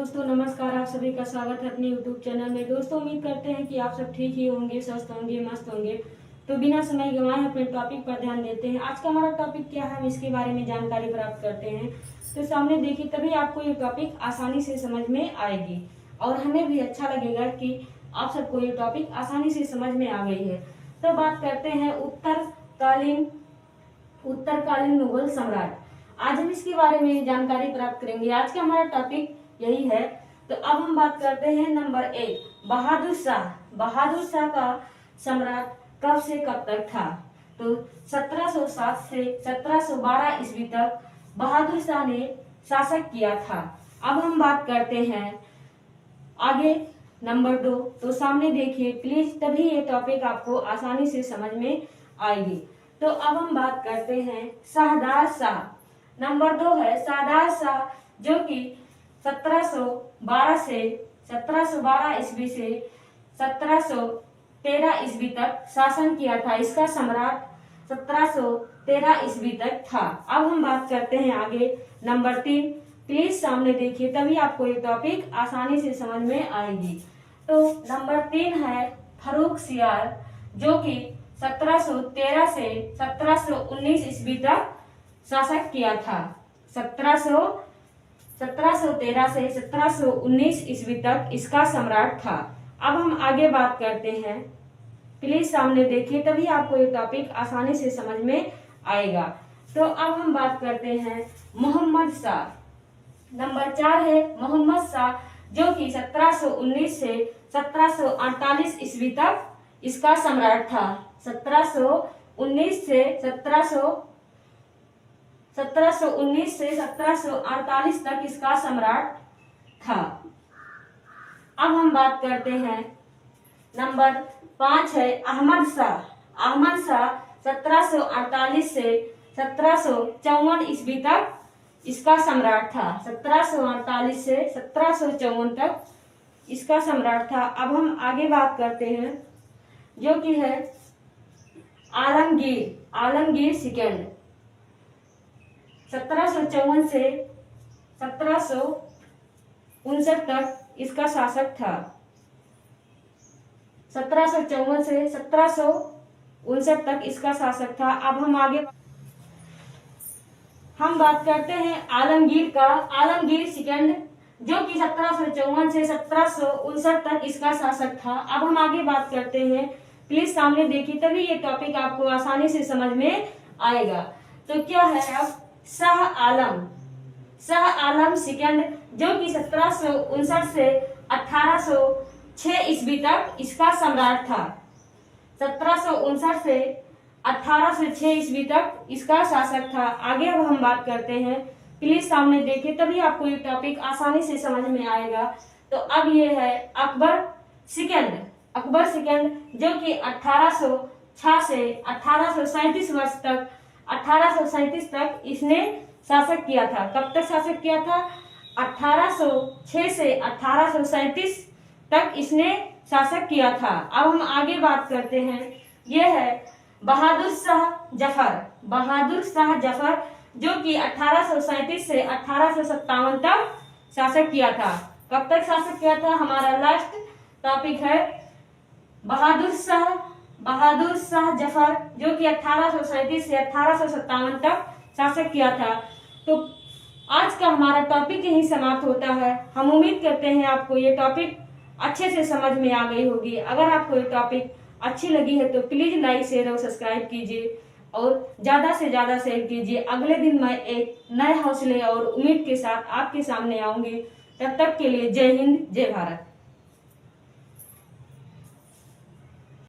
दोस्तों नमस्कार, आप सभी का स्वागत है अपने YouTube चैनल में। दोस्तों उम्मीद करते हैं कि आप सब ठीक ही होंगे, स्वस्थ होंगे, मस्त होंगे। तो बिना समय गंवाए अपने टॉपिक पर ध्यान देते हैं। आज का हमारा टॉपिक क्या है, हम इसके बारे में जानकारी प्राप्त करते हैं। तो सामने देखिए, तभी आपको ये टॉपिक आसानी से समझ में आएगी और हमें भी अच्छा लगेगा कि आप सबको ये टॉपिक आसानी से समझ में आ गई है। तो बात करते हैं उत्तरकालीन मुगल सम्राट। आज हम इसके बारे में जानकारी प्राप्त करेंगे। आज का हमारा टॉपिक यही है। तो अब हम बात करते हैं नंबर 1, बहादुर शाह। बहादुर शाह का सम्राट कब से कब तक था? तो 1707 से 1712 ईस्वी तक बहादुर शाह ने शासक किया था। अब हम बात करते हैं आगे नंबर 2। तो सामने देखिए प्लीज, तभी ये टॉपिक आपको आसानी से समझ में आएगी। तो अब हम बात करते हैं शाहदार शाह। नंबर 2 है शाहदार शाह, जो कि 1712 से 1712 ईस्वी से 1713 ईस्वी तक शासन किया था। इसका सम्राट 1713 ईस्वी तक था। अब हम बात करते हैं आगे नंबर 3। प्लीज सामने देखिए, तभी आपको ये टॉपिक आसानी से समझ में आएगी। तो नंबर 3 है फर्रुख सियार, जो कि 1713 से 1719 ईस्वी तक शासक किया था। 1713 से 1719 ईस्वी तक इसका सम्राट था। अब हम आगे बात करते हैं। प्लीज सामने देखिए, तभी आपको ये टॉपिक आसानी से समझ में आएगा। तो अब हम बात करते हैं मोहम्मद शाह। नंबर 4 है मोहम्मद शाह, जो कि 1719 से 1748 ईस्वी तक इसका सम्राट था। 1719 से 1748 तक इसका सम्राट था। अब हम बात करते हैं नंबर 5 है अहमद शाह। अहमद शाह 1748 से 1754 ईस्वी तक इसका सम्राट था। 1748 से 1754 तक इसका सम्राट था। अब हम आगे बात करते हैं, जो कि है आलमगीर सेकंड। 1754 से 1759 तक इसका शासक था। 1754 से 1759 तक इसका शासक था। अब हम बात करते हैं आलमगीर सेकंड, जो कि 1754 से 1759 तक इसका शासक था। अब हम आगे बात करते हैं। प्लीज सामने देखिए, तभी ये टॉपिक आपको आसानी से समझ में आएगा। तो क्या है अब शाह आलम सेकंड, जो कि 1759 से 1806 ईस्वी तक इसका सम्राट था। 1759 से 1806 ईस्वी तक इसका शासक था। आगे अब हम बात करते हैं। प्लीज सामने देखिए, तभी आपको ये टॉपिक आसानी से समझ में आएगा। तो अब ये है अकबर सेकंड, जो कि 1806 से 1837 तक इसने शासक किया था। कब तक शासक किया था? 1806 से 1837 तक इसने शासक किया था। अब हम आगे बात करते हैं। यह है बहादुर शाह जफर, जो कि 1837 से 1857 तक शासक किया था। कब तक शासक किया था? हमारा लास्ट टॉपिक है बहादुर शाह जफर, जो कि 1837 से 1857 तक शासक किया था। तो आज का हमारा टॉपिक यही समाप्त होता है। हम उम्मीद करते हैं आपको ये टॉपिक अच्छे से समझ में आ गई होगी। अगर आपको ये टॉपिक अच्छी लगी है तो प्लीज लाइक, शेयर और सब्सक्राइब कीजिए और ज्यादा से ज्यादा शेयर कीजिए। अगले दिन मैं एक नए हौसले और उम्मीद के साथ आपके सामने आऊंगी। तब तक के लिए जय हिंद, जय भारत।